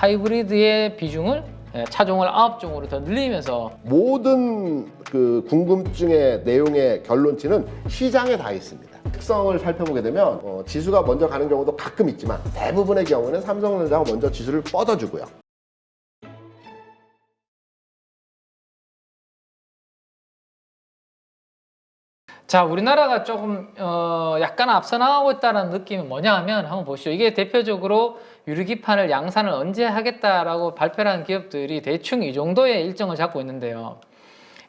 하이브리드의 비중을 차종을 9종으로 더 늘리면서 모든 그 궁금증의 내용의 결론치는 시장에 다 있습니다. 특성을 살펴보게 되면 지수가 먼저 가는 경우도 가끔 있지만 대부분의 경우는 삼성전자가 먼저 지수를 뻗어주고요. 자, 우리나라가 조금 약간 앞서 나가고 있다는 느낌이 뭐냐 하면 한번 보시죠. 이게 대표적으로 유리기판을 양산을 언제 하겠다라고 발표를 한 기업들이 대충 이 정도의 일정을 잡고 있는데요.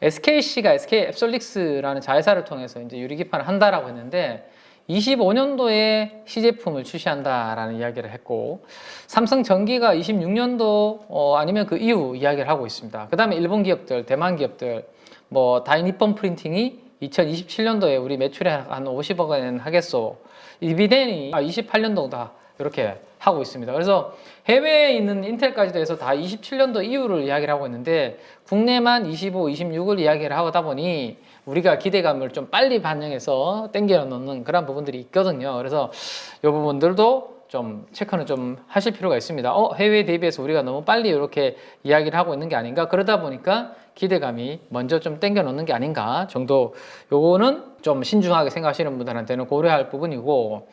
SKC가 SK 앱솔릭스라는 자회사를 통해서 이제 유리기판을 한다라고 했는데 25년도에 시제품을 출시한다라는 이야기를 했고, 삼성전기가 26년도 아니면 그 이후 이야기를 하고 있습니다. 그 다음에 일본 기업들, 대만 기업들, 뭐 다이니폰 프린팅이 2027년도에 우리 매출에 한 50억 원 하겠소. 이비덴이 28년도다 이렇게 하고 있습니다. 그래서 해외에 있는 인텔까지도 해서 다 27년도 이후를 이야기를 하고 있는데 국내만 25, 26을 이야기를 하다 보니 우리가 기대감을 좀 빨리 반영해서 땡겨 넣는 그런 부분들이 있거든요. 그래서 이 부분들도 좀 체크는 좀 하실 필요가 있습니다. 해외에 대비해서 우리가 너무 빨리 이렇게 이야기를 하고 있는 게 아닌가. 그러다 보니까 기대감이 먼저 좀 땡겨 놓는 게 아닌가 정도. 요거는 좀 신중하게 생각하시는 분들한테는 고려할 부분이고,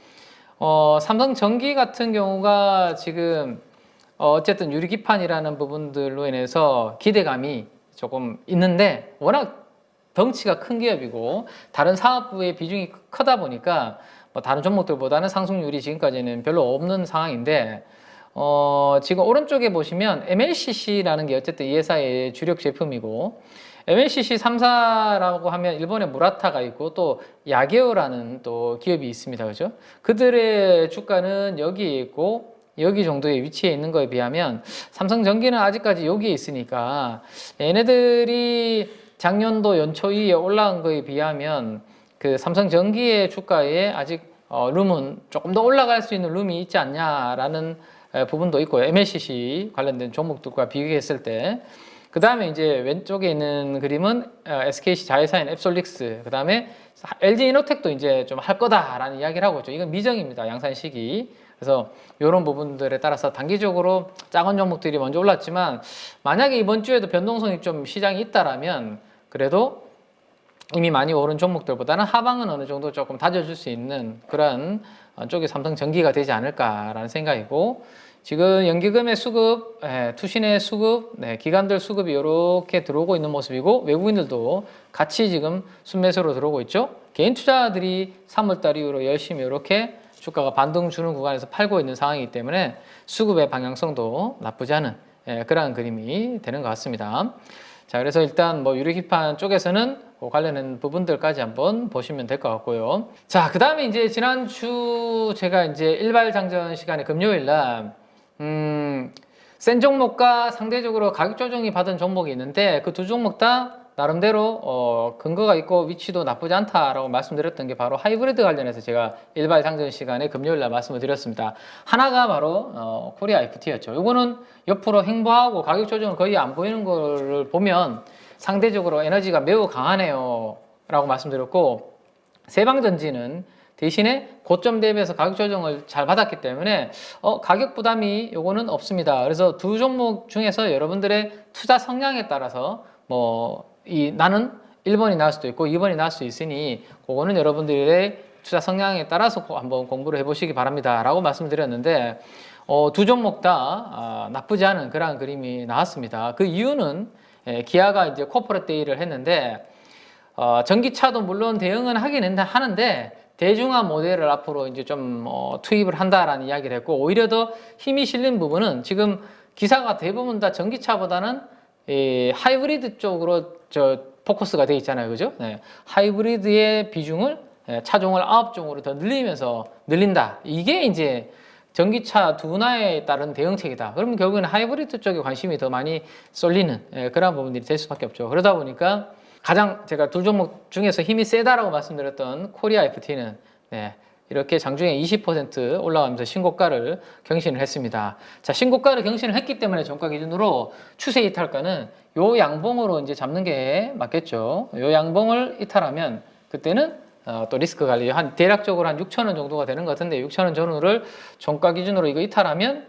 삼성전기 같은 경우가 지금 어쨌든 유리기판이라는 부분들로 인해서 기대감이 조금 있는데 워낙 덩치가 큰 기업이고 다른 사업부의 비중이 크다 보니까 뭐 다른 종목들보다는 상승률이 지금까지는 별로 없는 상황인데, 지금 오른쪽에 보시면 MLCC라는 게 어쨌든 이 회사의 주력 제품이고, MLCC 3사라고 하면 일본의 무라타가 있고 또 야게오라는 또 기업이 있습니다. 그죠? 그들의 주가는 여기에 있고 여기 정도의 위치에 있는 거에 비하면 삼성전기는 아직까지 여기에 있으니까 얘네들이 작년도 연초에 올라간 거에 비하면 그 삼성전기의 주가에 아직 룸은 조금 더 올라갈 수 있는 룸이 있지 않냐라는 부분도 있고요. MLCC 관련된 종목들과 비교했을 때. 그 다음에 이제 왼쪽에 있는 그림은 SKC 자회사인 앱솔릭스, 그 다음에 LG이노텍도 이제 좀 할 거다라는 이야기를 하고 있죠. 이건 미정입니다. 양산 시기. 그래서 이런 부분들에 따라서 단기적으로 작은 종목들이 먼저 올랐지만 만약에 이번 주에도 변동성이 좀 시장이 있다라면 그래도 이미 많이 오른 종목들보다는 하방은 어느 정도 조금 다져줄 수 있는 그런 쪽이 삼성전기가 되지 않을까라는 생각이고, 지금 연기금의 수급, 투신의 수급, 기관들 수급이 이렇게 들어오고 있는 모습이고 외국인들도 같이 지금 순매수로 들어오고 있죠. 개인 투자들이 3월달 이후로 열심히 이렇게 주가가 반등 주는 구간에서 팔고 있는 상황이기 때문에 수급의 방향성도 나쁘지 않은 그러한 그림이 되는 것 같습니다. 자, 그래서 일단 뭐 유리기판 쪽에서는 그 관련된 부분들까지 한번 보시면 될 것 같고요. 자, 그 다음에 이제 지난주 제가 이제 일발 장전 시간에 금요일 날 센 종목과 상대적으로 가격 조정이 받은 종목이 있는데 그 두 종목 다 나름대로 근거가 있고 위치도 나쁘지 않다라고 말씀드렸던 게 바로 하이브리드 관련해서 제가 일발 장전 시간에 금요일 날 말씀을 드렸습니다. 하나가 바로 코리아 FT였죠. 이거는 옆으로 횡보하고 가격 조정을 거의 안 보이는 거를 보면 상대적으로 에너지가 매우 강하네요 라고 말씀드렸고, 세방전지는 대신에 고점 대비해서 가격 조정을 잘 받았기 때문에 가격 부담이 요거는 없습니다. 그래서 두 종목 중에서 여러분들의 투자 성향에 따라서 나는 1번이 나올 수도 있고 2번이 나올 수 있으니 그거는 여러분들의 투자 성향에 따라서 한번 공부를 해보시기 바랍니다 라고 말씀드렸는데, 두 종목 다 나쁘지 않은 그러한 그림이 나왔습니다. 그 이유는 기아가 이제 코퍼레이트 데이를 했는데 전기차도 물론 대응은 하긴 하는데 대중화 모델을 앞으로 이제 좀 투입을 한다라는 이야기를 했고, 오히려 더 힘이 실린 부분은 지금 기사가 대부분 다 전기차보다는 하이브리드 쪽으로 포커스가 돼 있잖아요. 그죠? 하이브리드의 비중을 차종을 9종으로 더 늘린다. 이게 이제 전기차 둔화에 따른 대응책이다. 그러면 결국에는 하이브리드 쪽에 관심이 더 많이 쏠리는 그런 부분들이 될 수밖에 없죠. 그러다 보니까 가장 제가 두 종목 중에서 힘이 세다라고 말씀드렸던 코리아 FT는 이렇게 장중에 20% 올라가면서 신고가를 경신을 했습니다. 자, 신고가를 경신을 했기 때문에 종가 기준으로 추세 이탈가는 요 양봉으로 이제 잡는 게 맞겠죠. 요 양봉을 이탈하면 그때는 또 리스크 관리 대략적으로 한 6천 원 정도가 되는 것 같은데 6천 원 전후를 종가 기준으로 이거 이탈하면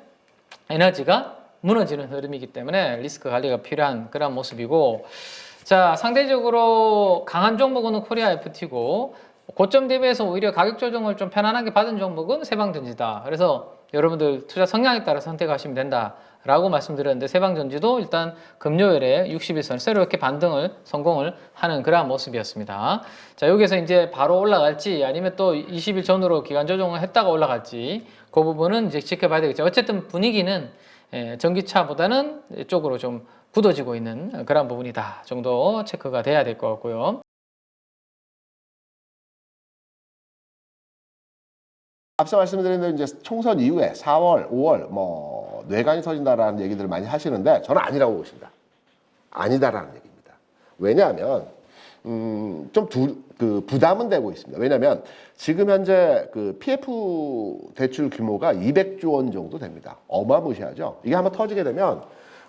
에너지가 무너지는 흐름이기 때문에 리스크 관리가 필요한 그런 모습이고, 자, 상대적으로 강한 종목은 코리아 FT고 고점 대비해서 오히려 가격 조정을 좀 편안하게 받은 종목은 세방전지다. 그래서 여러분들 투자 성향에 따라 선택하시면 된다라고 말씀드렸는데, 세방전지도 일단 금요일에 60일선 새롭게 반등을 성공을 하는 그러한 모습이었습니다. 자, 여기서 이제 바로 올라갈지 아니면 또 20일 전으로 기간 조정을 했다가 올라갈지 그 부분은 이제 지켜봐야 되겠죠. 어쨌든 분위기는 전기차보다는 이쪽으로 좀 굳어지고 있는 그런 부분이다 정도 체크가 돼야 될 것 같고요. 앞서 말씀드린 대로 이제 총선 이후에 4월, 5월 뭐 뇌관이 터진다라는 얘기들을 많이 하시는데 저는 아니라고 보십니다. 아니다라는 얘기입니다. 왜냐하면 부담은 되고 있습니다. 왜냐하면 지금 현재 그 PF 대출 규모가 200조 원 정도 됩니다. 어마무시하죠. 이게 한번 터지게 되면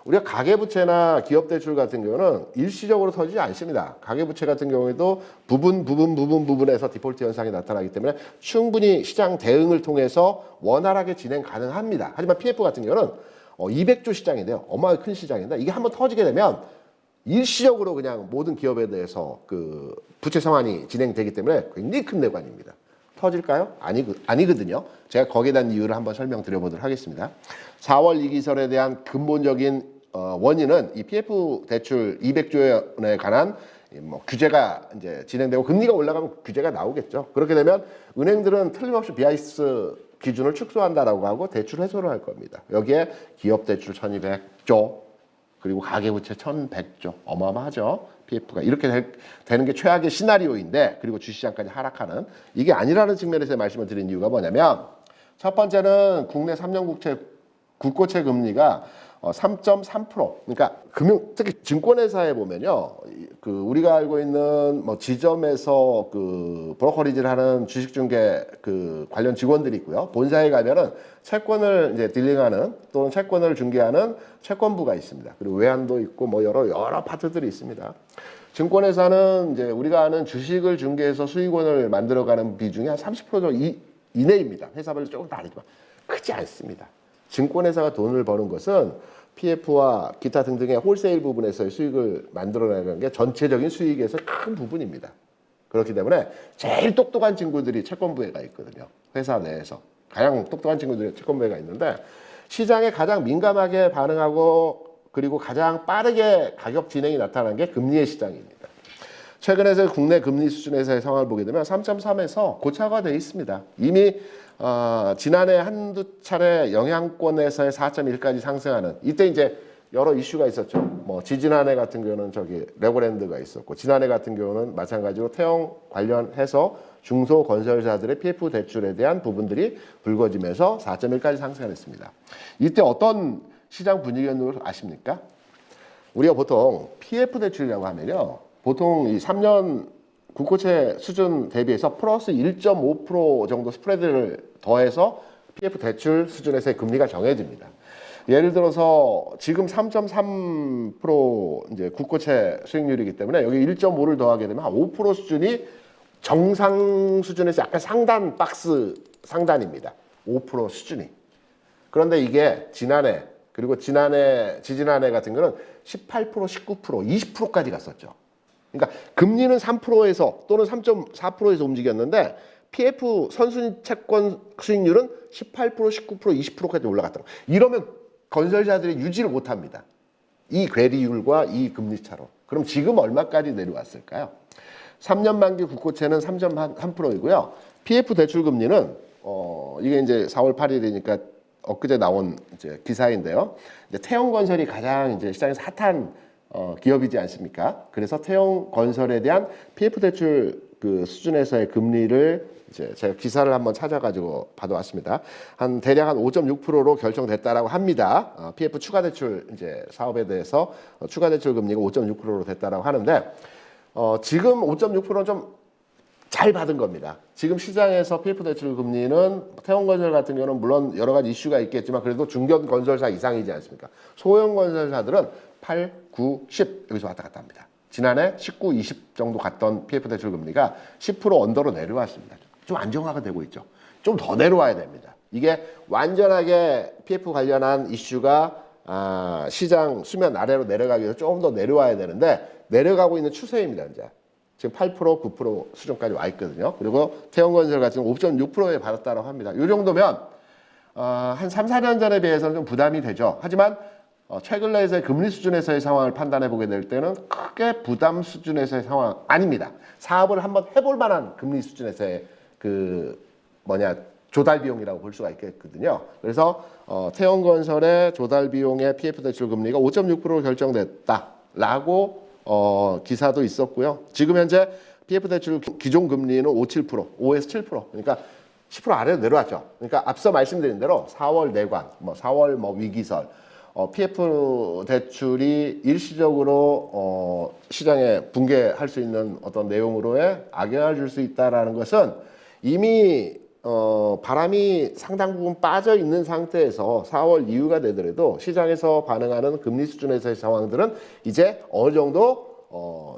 우리가 가계부채나 기업대출 같은 경우는 일시적으로 터지지 않습니다. 가계부채 같은 경우에도 부분에서 디폴트 현상이 나타나기 때문에 충분히 시장 대응을 통해서 원활하게 진행 가능합니다. 하지만 PF 같은 경우는 200조 시장인데요. 어마어마하게 큰 시장인데 이게 한번 터지게 되면 일시적으로 그냥 모든 기업에 대해서 그 부채 상환이 진행되기 때문에 굉장히 큰 뇌관입니다. 터질까요? 아니거든요. 제가 거기에 대한 이유를 한번 설명드려보도록 하겠습니다. 4월 이기설에 대한 근본적인 원인은 이 PF 대출 200조 원에 관한 뭐 규제가 이제 진행되고 금리가 올라가면 규제가 나오겠죠. 그렇게 되면 은행들은 틀림없이 BIS 기준을 축소한다라고 하고 대출 해소를 할 겁니다. 여기에 기업 대출 1200조 그리고 가계부채 1100조 어마어마하죠. PF가 이렇게 되는 게 최악의 시나리오인데, 그리고 주시장까지 하락하는, 이게 아니라는 측면에서 말씀을 드린 이유가 뭐냐면, 첫 번째는 국내 3년 국고채 금리가 3.3%. 그러니까 특히 증권회사에 보면요, 그 우리가 알고 있는 뭐 지점에서 그 브로커리지를 하는 주식중개 그 관련 직원들이 있고요. 본사에 가면은 채권을 이제 딜링하는 또는 채권을 중개하는 채권부가 있습니다. 그리고 외환도 있고 뭐 여러 파트들이 있습니다. 증권회사는 이제 우리가 아는 주식을 중개해서 수익원을 만들어가는 비중이 한 30% 정도 이내입니다. 회사별로 조금 다르지만 크지 않습니다. 증권회사가 돈을 버는 것은 PF와 기타 등등의 홀세일 부분에서의 수익을 만들어내는 게 전체적인 수익에서 큰 부분입니다. 그렇기 때문에 제일 똑똑한 친구들이 채권부에 가 있거든요. 회사 내에서 가장 똑똑한 친구들이 채권부에 가 있는데, 시장에 가장 민감하게 반응하고 그리고 가장 빠르게 가격 진행이 나타나는 게 금리의 시장입니다. 최근에서 국내 금리 수준에서의 상황을 보게 되면 3.3에서 고차가 되어 있습니다. 이미 지난해 한두 차례 영향권에서의 4.1까지 상승하는, 이때 이제 여러 이슈가 있었죠. 뭐 지지난해 같은 경우는 레고랜드가 있었고, 지난해 같은 경우는 마찬가지로 태형 관련해서 중소건설사들의 PF 대출에 대한 부분들이 불거지면서 4.1까지 상승했습니다. 이때 어떤 시장 분위기였는 걸 아십니까? 우리가 보통 PF 대출이라고 하면요, 보통 이 3년 국고채 수준 대비해서 플러스 1.5% 정도 스프레드를 더해서 PF 대출 수준에서의 금리가 정해집니다. 예를 들어서 지금 3.3% 이제 국고채 수익률이기 때문에 여기 1.5를 더하게 되면 한 5% 수준이 정상 수준에서 약간 상단 박스 상단입니다. 5% 수준이. 그런데 이게 지난해 그리고 지지난해 같은 경우는 18%, 19%, 20%까지 갔었죠. 그러니까 금리는 3%에서 또는 3.4%에서 움직였는데 PF 선순위 채권 수익률은 18%, 19%, 20%까지 올라갔다. 이러면 건설사들이 유지를 못합니다. 이 괴리율과 이 금리 차로. 그럼 지금 얼마까지 내려왔을까요? 3년 만기 국고채는 3.3%이고요. PF 대출 금리는 이게 이제 4월 8일이니까 엊그제 나온 이제 기사인데요. 이제 태형건설이 가장 이제 시장에서 핫한 기업이지 않습니까? 그래서 태형건설에 대한 PF 대출 그 수준에서의 금리를 이제 제가 기사를 한번 찾아가지고 받아왔습니다. 대략 한 5.6%로 결정됐다라고 합니다. PF 추가 대출 이제 사업에 대해서 추가 대출 금리가 5.6%로 됐다라고 하는데, 지금 5.6%는 좀 잘 받은 겁니다. 지금 시장에서 PF 대출 금리는 태형건설 같은 경우는 물론 여러 가지 이슈가 있겠지만 그래도 중견 건설사 이상이지 않습니까? 소형 건설사들은 8, 9, 10 여기서 왔다 갔다 합니다. 지난해 19, 20 정도 갔던 PF 대출 금리가 10% 언더로 내려왔습니다. 좀 안정화가 되고 있죠. 좀 더 내려와야 됩니다. 이게 완전하게 PF 관련한 이슈가 시장 수면 아래로 내려가기 위해서 조금 더 내려와야 되는데 내려가고 있는 추세입니다. 이제 지금 8%, 9% 수준까지 와 있거든요. 그리고 태형건설 같은 경우 5.6%에 받았다고 합니다. 이 정도면 한 3, 4년 전에 비해서는 좀 부담이 되죠. 하지만 최근 내에서의 금리 수준에서의 상황을 판단해 보게 될 때는 크게 부담 수준에서의 상황 아닙니다. 사업을 한번 해볼 만한 금리 수준에서의 조달 비용이라고 볼 수가 있겠거든요. 그래서 태형건설의 조달 비용의 PF 대출 금리가 5.6%로 결정됐다라고 기사도 있었고요. 지금 현재 PF 대출 기존 금리는 5, 7%, 5에서 7%. 그러니까 10% 아래로 내려왔죠. 그러니까 앞서 말씀드린 대로 4월 내관, 4월 위기설, PF 대출이 일시적으로 시장에 붕괴할 수 있는 어떤 내용으로의 악영향을 줄 수 있다라는 것은 이미 바람이 상당 부분 빠져 있는 상태에서 4월 이후가 되더라도 시장에서 반응하는 금리 수준에서의 상황들은 이제 어느 정도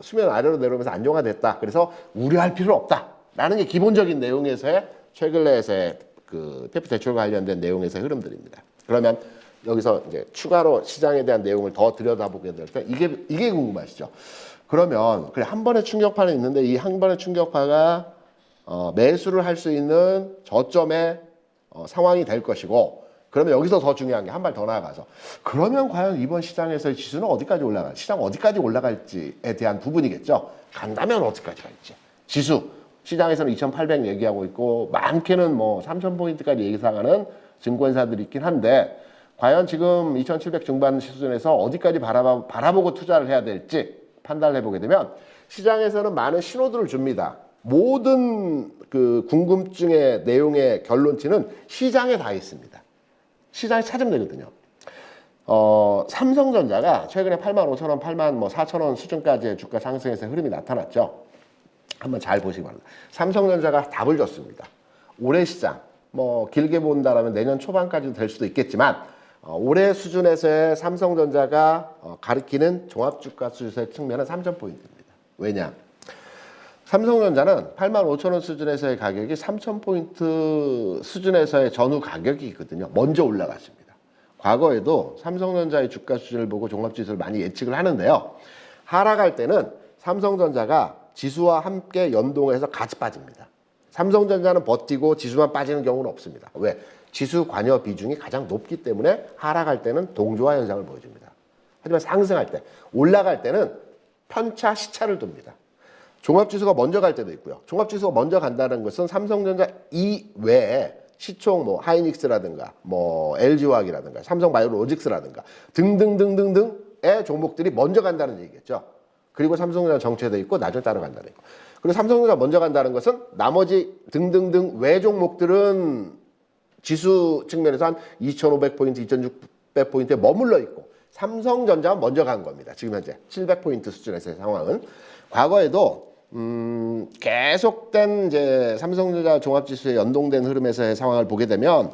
수면 아래로 내려오면서 안정화됐다. 그래서 우려할 필요 없다라는 게 기본적인 내용에서의 최근 내에서의 PF 대출 관련된 내용에서의 흐름들입니다. 그러면 여기서 이제 추가로 시장에 대한 내용을 더 들여다보게 될 때 이게 궁금하시죠? 그러면 그래 한 번의 충격파는 있는데 이 한 번의 충격파가 매수를 할 수 있는 저점의 상황이 될 것이고 그러면 여기서 더 중요한 게 한 발 더 나아가서 그러면 과연 이번 시장에서의 지수는 어디까지 올라갈지 시장 어디까지 올라갈지에 대한 부분이겠죠. 간다면 어디까지 갈지 지수 시장에서는 2,800 얘기하고 있고 많게는 3,000포인트까지 예상하는 증권사들이 있긴 한데 과연 지금 2,700 중반 수준에서 어디까지 바라보고 투자를 해야 될지 판단을 해보게 되면 시장에서는 많은 신호들을 줍니다. 모든 궁금증의 내용의 결론치는 시장에 다 있습니다. 시장에 찾으면 되거든요. 삼성전자가 최근에 85,000원, 84,000원 수준까지의 주가 상승에서 흐름이 나타났죠. 한번 잘 보시기 바랍니다. 삼성전자가 답을 줬습니다. 올해 시장, 길게 본다라면 내년 초반까지도 될 수도 있겠지만 올해 수준에서의 삼성전자가 가리키는 종합주가 수준의 측면은 3,000포인트입니다. 왜냐? 삼성전자는 85,000원 수준에서의 가격이 3,000포인트 수준에서의 전후 가격이거든요. 먼저 올라갔습니다. 과거에도 삼성전자의 주가 수준을 보고 종합지수를 많이 예측을 하는데요. 하락할 때는 삼성전자가 지수와 함께 연동해서 같이 빠집니다. 삼성전자는 버티고 지수만 빠지는 경우는 없습니다. 왜? 지수 관여 비중이 가장 높기 때문에 하락할 때는 동조화 현상을 보여줍니다. 하지만 상승할 때, 올라갈 때는 편차 시차를 둡니다. 종합지수가 먼저 갈 때도 있고요. 종합지수가 먼저 간다는 것은 삼성전자 이외에 시총 하이닉스라든가 LG화학이라든가 삼성바이오로직스라든가 등등등등등의 종목들이 먼저 간다는 얘기겠죠. 그리고 삼성전자 정체돼 있고 나중에 따라간다는 거. 그리고 삼성전자 먼저 간다는 것은 나머지 등등등 외 종목들은 지수 측면에서 한 2,500포인트, 2,600포인트에 머물러 있고 삼성전자가 먼저 간 겁니다. 지금 현재 700포인트 수준에서의 상황은. 과거에도 계속된 이제 삼성전자 종합지수에 연동된 흐름에서의 상황을 보게 되면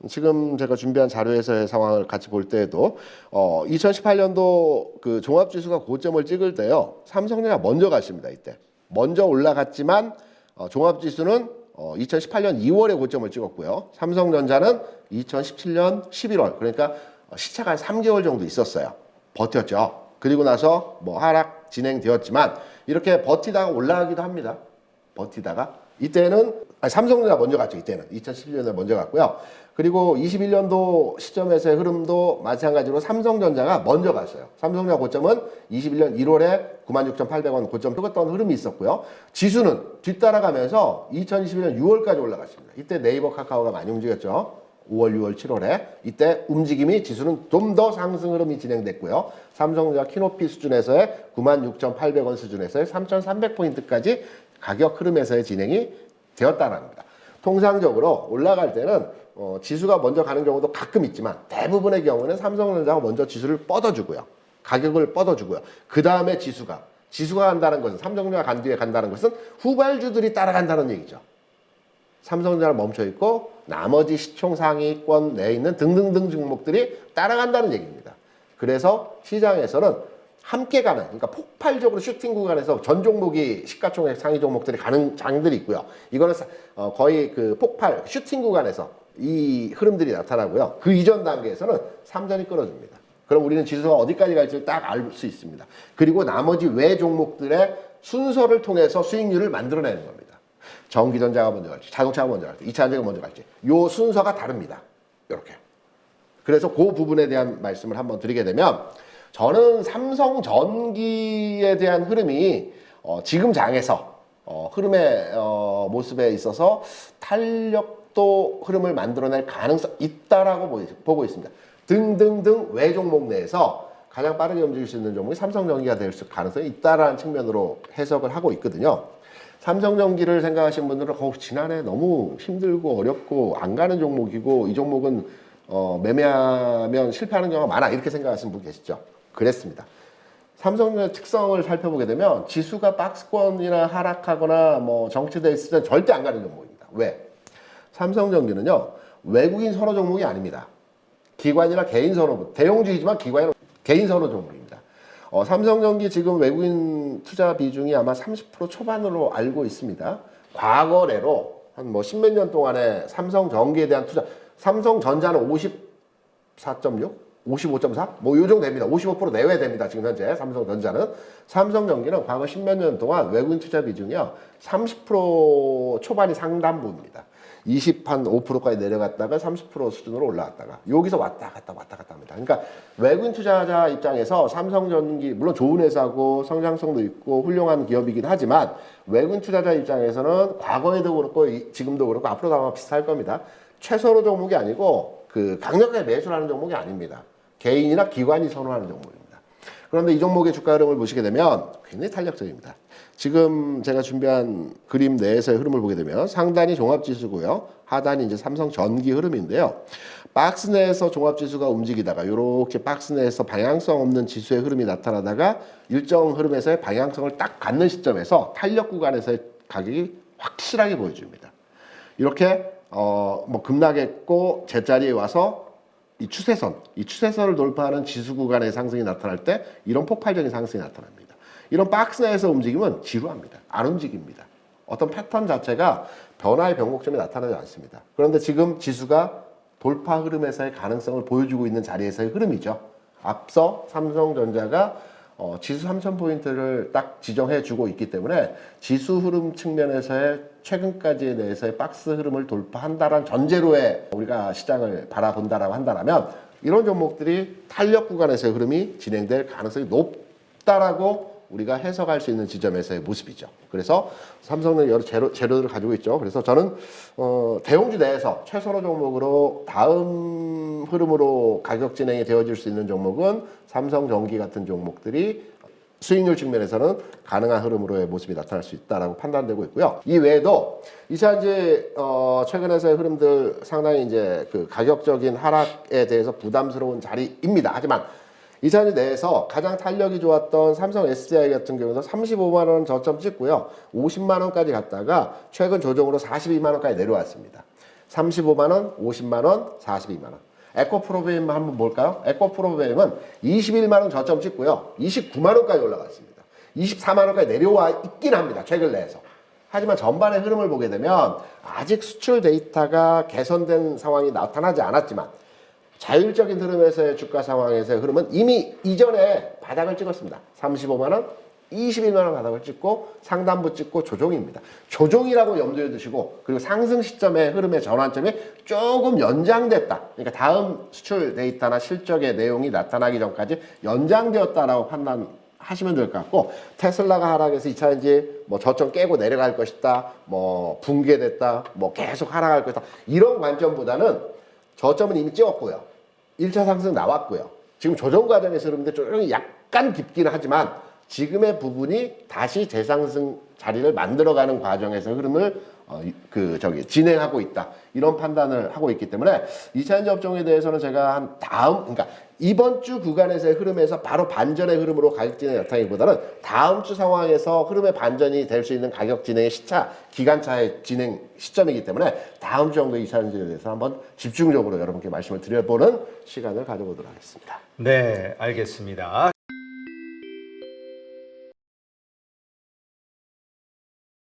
지금 제가 준비한 자료에서의 상황을 같이 볼 때에도 2018년도 종합지수가 고점을 찍을 때요. 삼성전자가 먼저 갔습니다. 이때. 먼저 올라갔지만 종합지수는 2018년 2월에 고점을 찍었고요. 삼성전자는 2017년 11월 그러니까 시차가 한 3개월 정도 있었어요. 버텼죠. 그리고 나서 하락 진행되었지만 이렇게 버티다가 올라가기도 합니다. 버티다가 이때는 삼성전자 먼저 갔죠. 이때는 2011년에 먼저 갔고요. 그리고 21년도 시점에서의 흐름도 마찬가지로 삼성전자가 먼저 갔어요. 삼성전자 고점은 21년 1월에 96,800원 고점 찍었던 흐름이 있었고요. 지수는 뒤따라가면서 2021년 6월까지 올라갔습니다. 이때 네이버 카카오가 많이 움직였죠. 5월, 6월, 7월에 이때 움직임이 지수는 좀 더 상승 흐름이 진행됐고요. 삼성전자 키높이 수준에서의 96,800원 수준에서의 3,300포인트까지 가격 흐름에서의 진행이 되었다는 겁니다. 통상적으로 올라갈 때는 지수가 먼저 가는 경우도 가끔 있지만 대부분의 경우는 삼성전자가 먼저 지수를 뻗어주고요. 가격을 뻗어주고요. 그 다음에 지수가 간다는 것은 삼성전자가 간 뒤에 간다는 것은 후발주들이 따라간다는 얘기죠. 삼성전자를 멈춰있고 나머지 시총 상위권 내에 있는 등등등 종목들이 따라간다는 얘기입니다. 그래서 시장에서는 함께 가는, 그러니까 폭발적으로 슈팅 구간에서 전 종목이 시가총액 상위 종목들이 가는 장들이 있고요. 이거는 거의 폭발, 슈팅 구간에서 이 흐름들이 나타나고요. 그 이전 단계에서는 삼전이 끌어줍니다. 그럼 우리는 지수가 어디까지 갈지 딱 알 수 있습니다. 그리고 나머지 외 종목들의 순서를 통해서 수익률을 만들어내는 겁니다. 전기전자가 먼저 갈지, 자동차가 먼저 갈지, 2차 전지가 먼저 갈지, 요 순서가 다릅니다. 이렇게. 그래서 그 부분에 대한 말씀을 한번 드리게 되면, 저는 삼성전기에 대한 흐름이 지금 장에서 흐름의 모습에 있어서 탄력도 흐름을 만들어낼 가능성이 있다라고 보고 있습니다. 등등등 외 종목 내에서 가장 빠르게 움직일 수 있는 종목이 삼성전기가 될 가능성이 있다라는 측면으로 해석을 하고 있거든요. 삼성전기를 생각하시는 분들은 지난해 너무 힘들고 어렵고 안 가는 종목이고 이 종목은 매매하면 실패하는 경우가 많아, 이렇게 생각하시는 분 계시죠? 그랬습니다. 삼성전기의 특성을 살펴보게 되면 지수가 박스권이나 하락하거나 뭐 정체되어 있을 때 절대 안 가는 종목입니다. 왜? 삼성전기는요, 외국인 선호 종목이 아닙니다. 기관이나 개인 선호, 대형주이지만 기관이나 개인 선호 종목입니다. 삼성전기 지금 외국인 투자 비중이 아마 30% 초반으로 알고 있습니다. 과거래로 한 뭐 십몇 년 동안에 삼성전기에 대한 투자, 삼성전자는 54.6? 55.4? 뭐 요 정도 됩니다. 55% 내외 됩니다. 지금 현재 삼성전자는. 삼성전기는 과거 십몇 년 동안 외국인 투자 비중이요, 30% 초반이 상단부입니다. 5%까지 내려갔다가 30% 수준으로 올라갔다가 여기서 왔다 갔다 합니다. 그러니까 외국인 투자자 입장에서 삼성전기 물론 좋은 회사고 성장성도 있고 훌륭한 기업이긴 하지만 외국인 투자자 입장에서는 과거에도 그렇고 지금도 그렇고 앞으로도 아마 비슷할 겁니다. 최선호 종목이 아니고 그 강력하게 매수를 하는 종목이 아닙니다. 개인이나 기관이 선호하는 종목입니다. 그런데 이 종목의 주가 흐름을 보시게 되면 굉장히 탄력적입니다. 지금 제가 준비한 그림 내에서의 흐름을 보게 되면 상단이 종합지수고요, 하단이 이제 삼성전기 흐름인데요. 박스 내에서 종합지수가 움직이다가 이렇게 박스 내에서 방향성 없는 지수의 흐름이 나타나다가 일정 흐름에서의 방향성을 딱 갖는 시점에서 탄력 구간에서의 가격이 확실하게 보여줍니다. 이렇게 뭐 급락했고 제자리에 와서 이 추세선을 돌파하는 지수 구간의 상승이 나타날 때 이런 폭발적인 상승이 나타납니다. 이런 박스 내에서 움직이면 지루합니다. 안 움직입니다. 어떤 패턴 자체가 변화의 변곡점이 나타나지 않습니다. 그런데 지금 지수가 돌파 흐름에서의 가능성을 보여주고 있는 자리에서의 흐름이죠. 앞서 삼성전자가 지수 3000포인트를 딱 지정해 주고 있기 때문에 지수 흐름 측면에서의 최근까지에 대해서의 박스 흐름을 돌파한다라는 전제로의 우리가 시장을 바라본다라고 한다면 이런 종목들이 탄력 구간에서의 흐름이 진행될 가능성이 높다라고 우리가 해석할 수 있는 지점에서의 모습이죠. 그래서 삼성은 여러 재료들을 가지고 있죠. 그래서 저는 대형주 내에서 최선호 종목으로 다음 흐름으로 가격 진행이 되어질 수 있는 종목은 삼성전기 같은 종목들이 수익률 측면에서는 가능한 흐름으로의 모습이 나타날 수 있다라고 판단되고 있고요. 이 외에도 이차전지 최근에서의 흐름들 상당히 이제 그 가격적인 하락에 대해서 부담스러운 자리입니다. 하지만 이차전지 내에서 가장 탄력이 좋았던 삼성 SDI 같은 경우도 35만 원 저점 찍고요, 50만 원까지 갔다가 최근 조정으로 42만 원까지 내려왔습니다. 35만 원, 50만 원, 42만 원. 에코프로베임 한번 볼까요? 에코프로베임은 21만 원 저점 찍고요, 29만 원까지 올라갔습니다. 24만 원까지 내려와 있긴 합니다. 최근 내에서. 하지만 전반의 흐름을 보게 되면 아직 수출 데이터가 개선된 상황이 나타나지 않았지만 자율적인 흐름에서의 주가 상황에서의 흐름은 이미 이전에 바닥을 찍었습니다. 35만 원, 21만 원 바닥을 찍고 상단부 찍고 조정입니다. 조정이라고 염두에 두시고, 그리고 상승 시점의 흐름의 전환점이 조금 연장됐다. 그러니까 다음 수출 데이터나 실적의 내용이 나타나기 전까지 연장되었다라고 판단하시면 될 것 같고, 테슬라가 하락해서 2차전지 뭐 저점 깨고 내려갈 것이다, 뭐 붕괴됐다, 뭐 계속 하락할 것이다, 이런 관점보다는 저점은 이미 찍었고요, 1차 상승 나왔고요, 지금 조정 과정에서 흐름인데 조정이 약간 깊기는 하지만 지금의 부분이 다시 재상승 자리를 만들어가는 과정에서 흐름을 진행하고 있다, 이런 판단을 하고 있기 때문에 2차전지 업종에 대해서는 제가 그러니까 이번 주 구간에서의 흐름에서 바로 반전의 흐름으로 가격 진행이 나타나기보다는 다음 주 상황에서 흐름의 반전이 될 수 있는 가격 진행의 기간차의 진행 시점이기 때문에 다음 주 정도 2차전지에 대해서 한번 집중적으로 여러분께 말씀을 드려보는 시간을 가져보도록 하겠습니다. 네, 알겠습니다.